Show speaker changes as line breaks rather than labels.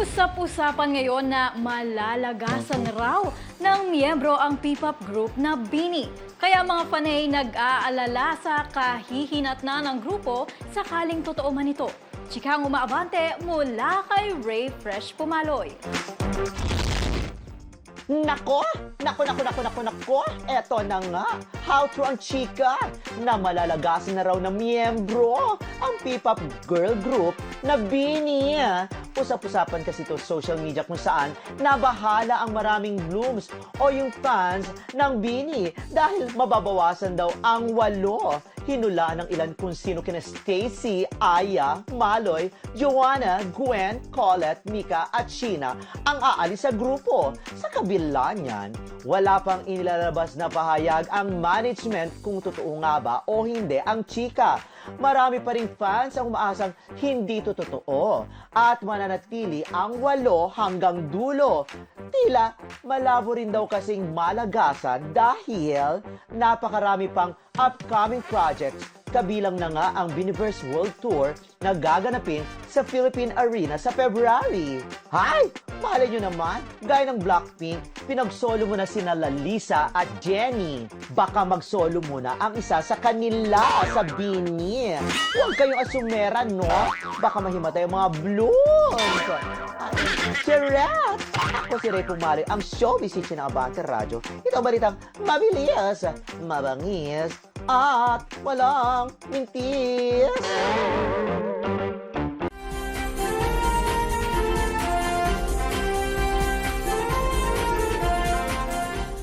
Usap-usapan ngayon na malalagasan raw ng miyembro ang P-pop group na BINI. Kaya mga panay nag-aalala sa kahihinatnan ng grupo sakaling totoo man ito. Chikang umaabante mula kay Ray Fresh Pumaloy.
Nako! Eto na nga, how true ang chika na malalagasan na raw na miyembro ang P-pop girl group na BINI. Usap-usapan kasi ito social media kung saan nabahala ang maraming blooms o yung fans ng BINI dahil mababawasan daw ang 8. Hinulaan ng ilan kung sino kina Stacy, Aya, Maloy, Joanna, Gwen, Colette, Mika at Sheena ang aalis sa grupo. Sa kabila niyan, wala pang inilalabas na pahayag ang management kung totoo nga ba o hindi ang chika. Marami pa ring fans ang umaasang hindi ito totoo at mananatili ang 8 hanggang dulo. Tila malabo rin daw kasing malagasan dahil napakarami pang upcoming projects, kabilang na nga ang Biniverse World Tour na gaganapin sa Philippine Arena sa February. Hay! Malay nyo naman, gaya ng Blackpink, pinagsolo mo na sina Lalisa at Jennie. Baka magsolo muna ang isa sa kanila sa BINI. Huwag kayong asumera, no? Baka mahimatay ang mga blooms. Charot! Ako si Ray Pumaloy, ang showbiz ng Abante Radyo. Ito ang balitang mabilis, mabangis, at walang mintis.